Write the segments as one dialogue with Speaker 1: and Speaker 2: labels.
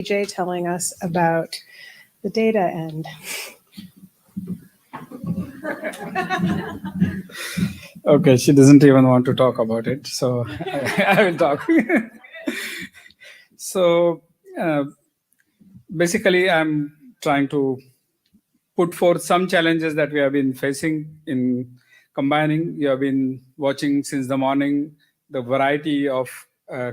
Speaker 1: Vijay telling us about the data end.
Speaker 2: Okay, she doesn't even want to talk about it, so I will talk. So basically, I'm trying to put forth some challenges that we have been facing in combining. You have been watching since the morning the variety of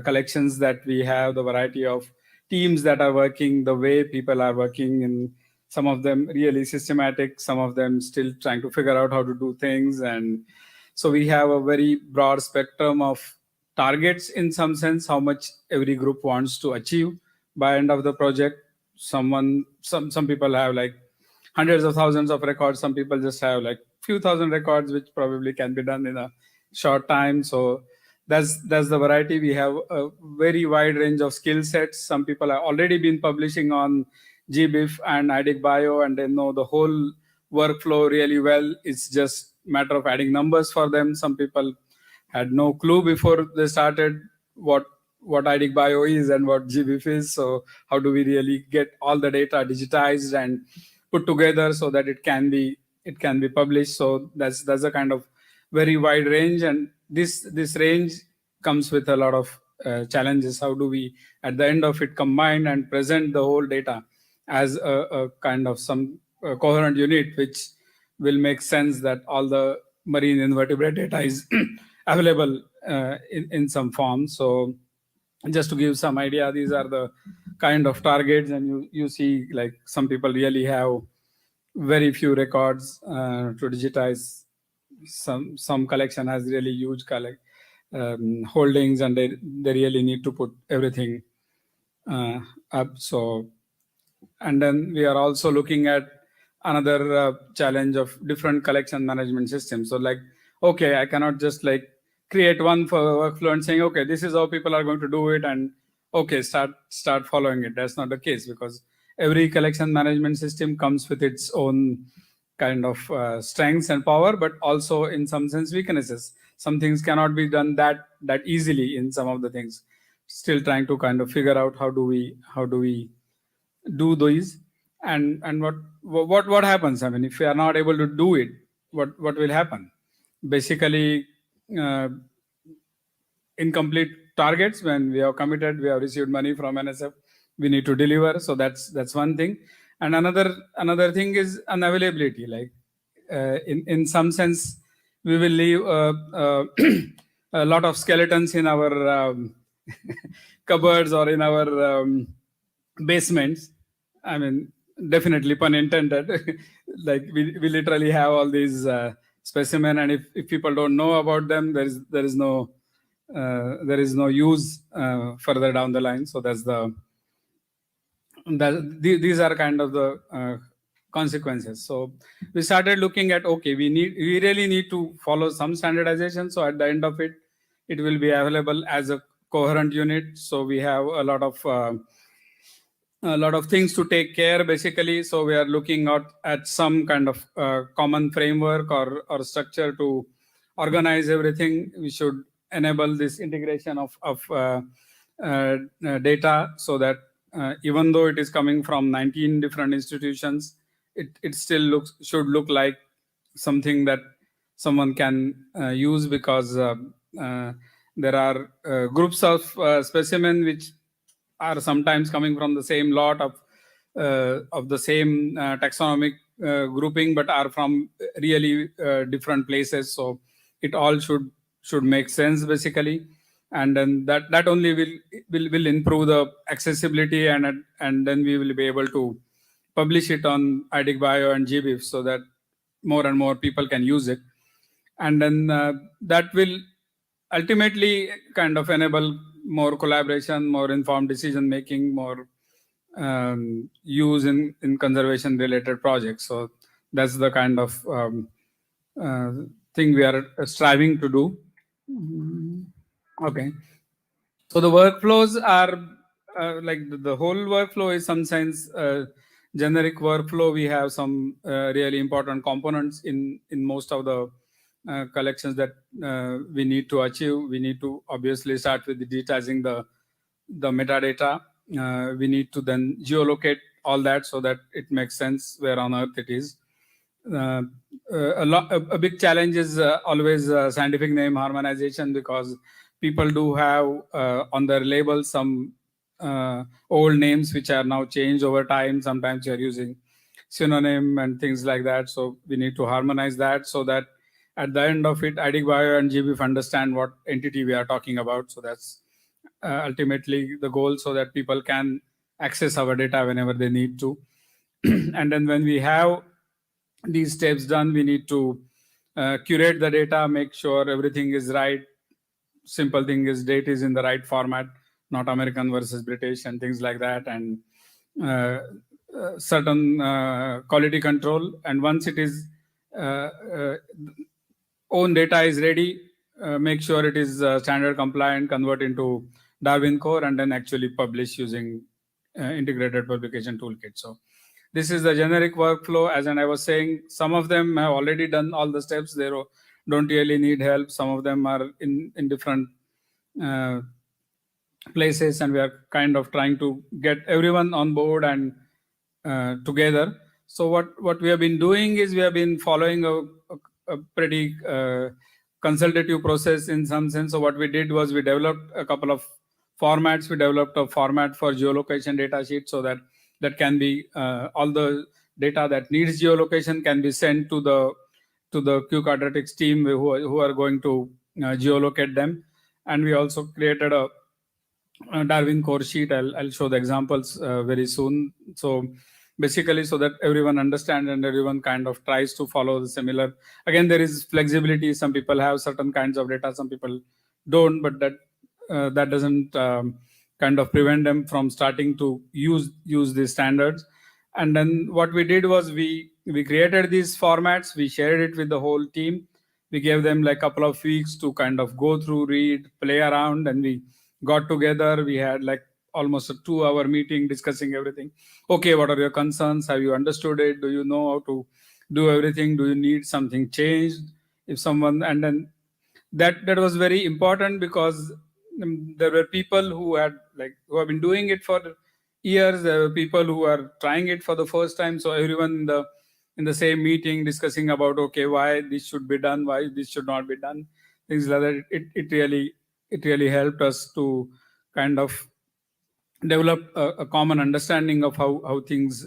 Speaker 2: collections that we have, the variety of teams that are working, the way people are working, and some of them really systematic, some of them still trying to figure out how to do things. And so we have a very broad spectrum of targets in some sense, how much every group wants to achieve by end of the project. Some people have like hundreds of thousands of records. Some people just have like few thousand records, which probably can be done in a short time. So that's the variety. We have a very wide range of skill sets. Some people have already been publishing on GBIF and IDIC-Bio, and they know the whole workflow really well. It's just matter of adding numbers for them. Some people had no clue before they started what IDIC-Bio is and what GBIF is. So how do we really get all the data digitized and put together so that it can be published? So that's a kind of very wide range, and this range comes with a lot of challenges. How do we at the end of it combine and present the whole data as a kind of some coherent unit which will make sense that all the marine invertebrate data is available in some form. So just to give some idea, these are the kind of targets, and you see like some people really have very few records to digitize. Some collection has really huge holdings, and they really need to put everything up. So, and then we are also looking at another challenge of different collection management systems. So like, okay, I cannot just like create one for workflow and saying, okay, this is how people are going to do it, and okay, start following it. That's not the case, because every collection management system comes with its own kind of strengths and power, but also in some sense weaknesses. Some things cannot be done that easily in some of the things. Still trying to kind of figure out how do we do these, and what happens. I mean, if we are not able to do it, what will happen? Basically, incomplete targets. When we have committed, we have received money from NSF, we need to deliver. So that's one thing. And another thing is unavailability. Like in some sense, we will leave a lot of skeletons in our cupboards or in our basements. I mean, definitely pun intended. Like we literally have all these specimen, and if people don't know about them, there is no use further down the line. So these are kind of the consequences. So we started looking at, okay, we really need to follow some standardization. So at the end of it will be available as a coherent unit. So we have a lot of things to take care, basically. So we are looking at some kind of common framework or structure to organize everything. We should enable this integration of data, so that even though it is coming from 19 different institutions, it still should look like something that someone can use, because there are groups of specimen which are sometimes coming from the same lot of the same taxonomic grouping, but are from really different places. So it all should make sense, basically. And then that only will improve the accessibility, and then we will be able to publish it on IDIC-Bio and GBIF, so that more and more people can use it. And then that will ultimately kind of enable more collaboration, more informed decision making, more use in conservation related projects. So that's the kind of thing we are striving to do. Okay. So the workflows are like the whole workflow is some sense generic workflow. We have some really important components in most of the collections that we need to achieve. We need to obviously start with digitizing the metadata, we need to then geolocate all that so that it makes sense where on earth it is. A big challenge is always scientific name harmonization, because people do have on their labels some old names which are now changed over time. Sometimes you're using synonym and things like that. So we need to harmonize that so that at the end of it, DigBio and GBIF understand what entity we are talking about. So that's ultimately the goal, so that people can access our data whenever they need to. And then when we have these steps done, we need to curate the data, make sure everything is right. Simple thing is date is in the right format, not American versus British and things like that, and certain quality control. And once it is own data is ready, make sure it is standard compliant, convert into Darwin Core, and then actually publish using integrated publication toolkit. So this is the generic workflow. As I was saying, some of them have already done all the steps. They don't really need help. Some of them are in different places, and we are kind of trying to get everyone on board and together. So what we have been doing is we have been following a pretty consultative process in some sense. So what we did was we developed a couple of formats. We developed a format for geolocation data sheet, so that can be all the data that needs geolocation can be sent to the Q-quadratics team who are going to geolocate them. And we also created a Darwin Core sheet. I'll show the examples very soon. So basically, so that everyone understands and everyone kind of tries to follow the similar. Again, there is flexibility. Some people have certain kinds of data, some people don't, but that doesn't kind of prevent them from starting to use these standards. And then what we did was we created these formats, we shared it with the whole team. We gave them like a couple of weeks to kind of go through, read, play around, and we got together. We had like almost a 2-hour meeting discussing everything. Okay, what are your concerns? Have you understood it? Do you know how to do everything? Do you need something changed? If someone, and then that was very important, because there were people who have been doing it for years. There were people who are trying it for the first time. So everyone in the same meeting discussing about, okay, why this should be done, why this should not be done, things like that. It really helped us to kind of develop a common understanding of how things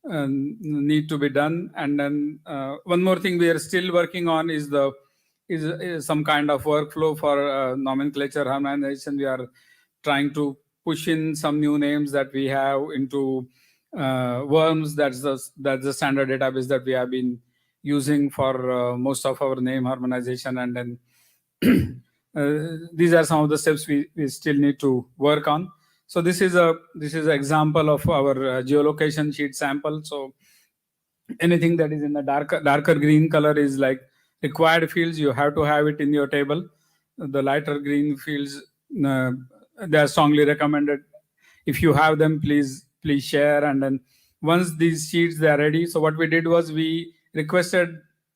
Speaker 2: need to be done. And then one more thing we are still working on is some kind of workflow for nomenclature harmonization. We are trying to push in some new names that we have into worms. That's the standard database that we have been using for most of our name harmonization. And then these are some of the steps we still need to work on. So this is an example of our geolocation sheet sample. So anything that is in the darker green color is like required fields. You have to have it in your table. The lighter green fields, they are strongly recommended. If you have them, please share. And then once these sheets they are ready, so what we did was we requested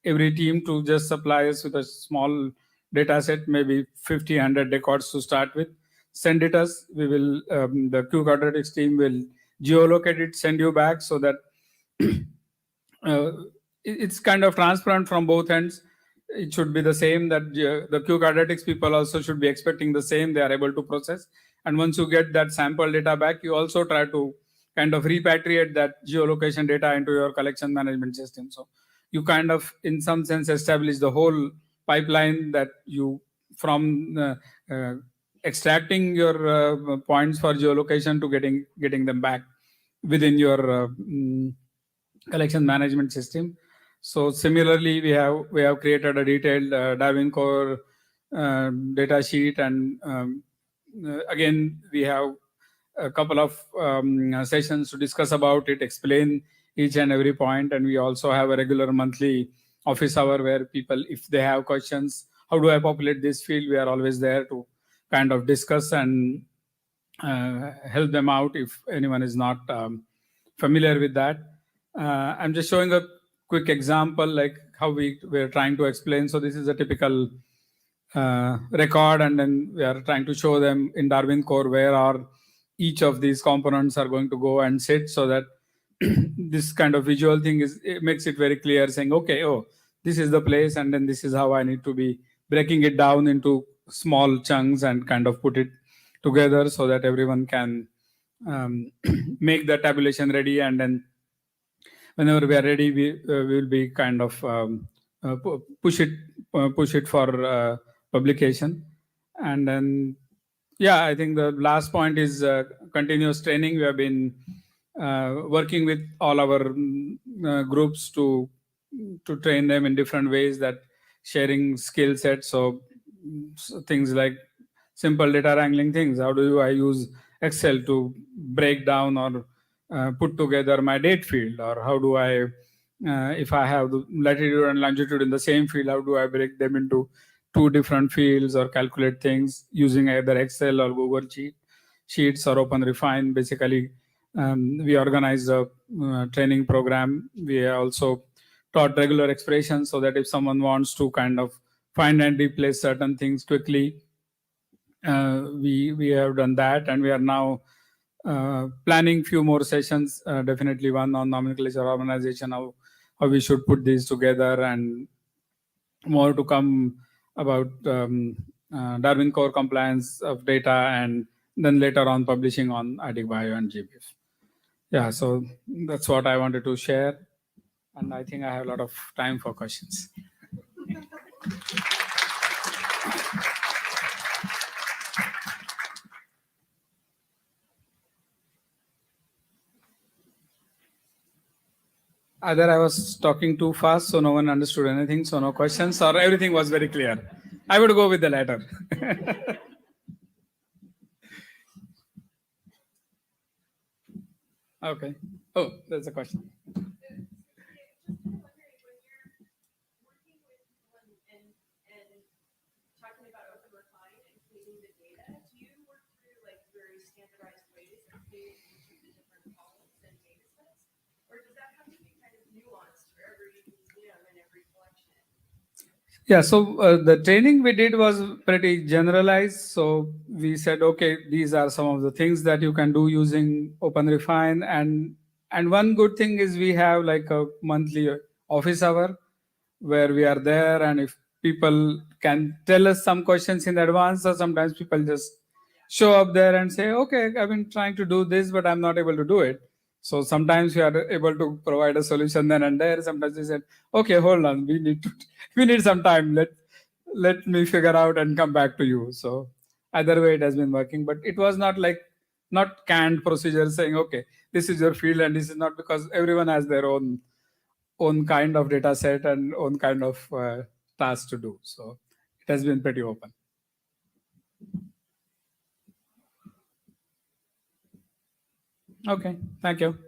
Speaker 2: every team to just supply us with a small data set, maybe 50, 100 records to start with. Send it us. We will the Q-quadratics team will geolocate it, send you back, so that it's kind of transparent from both ends. It should be the same, that the Q-quadratics people also should be expecting the same. They are able to process. And once you get that sample data back, you also try to kind of repatriate that geolocation data into your collection management system. So you kind of, in some sense, establish the whole pipeline that you, from extracting your points for geolocation to getting them back within your collection management system. So similarly, we have created a detailed Darwin Core data sheet, and again we have a couple of sessions to discuss about it, explain each and every point, and we also have a regular monthly office hour where people, if they have questions, how do I populate this field, we are always there to kind of discuss and help them out if anyone is not familiar with that. I'm just showing a quick example, like how we're trying to explain. So this is a typical record, and then we are trying to show them in Darwin Core where are each of these components are going to go and sit, so that this kind of visual thing it makes it very clear, saying, okay, oh, this is the place, and then this is how I need to be breaking it down into small chunks and kind of put it together so that everyone can make the tabulation ready, and then whenever we are ready, we will be kind of push it for publication. And then, yeah, I think the last point is continuous training. We have been working with all our groups to train them in different ways, that sharing skill sets. So things like simple data wrangling things. How do I use Excel to break down or put together my date field? Or how do I, if I have the latitude and longitude in the same field, how do I break them into two different fields, or calculate things using either Excel or Google Sheets or OpenRefine? Basically, we organized a training program. We also taught regular expressions, so that if someone wants to kind of find and replace certain things quickly, we have done that. And we are now planning few more sessions, definitely one on nomenclature organization, how we should put these together, and more to come about Darwin Core compliance of data, and then later on publishing on DigBio and GBIF. Yeah, so that's what I wanted to share, and I think I have a lot of time for questions. Either I was talking too fast, so no one understood anything, so no questions, or everything was very clear. I would go with the latter. Okay. Oh, there's a question.
Speaker 1: Standardized ways of creating each of the different columns and data sets? Or does that have to be kind of nuanced for every museum and every collection?
Speaker 2: Yeah, so the training we did was pretty generalized. So we said, okay, these are some of the things that you can do using OpenRefine. And one good thing is we have like a monthly office hour where we are there, and if people can tell us some questions in advance, or sometimes people just show up there and say, okay, I've been trying to do this, but I'm not able to do it. So sometimes we are able to provide a solution then and there. Sometimes we said, okay, hold on, we need some time. Let me figure out and come back to you. So either way, it has been working, but it was not canned procedure saying, okay, this is your field and this is not, because everyone has their own kind of data set and own kind of task to do. So it has been pretty open. Okay, thank you.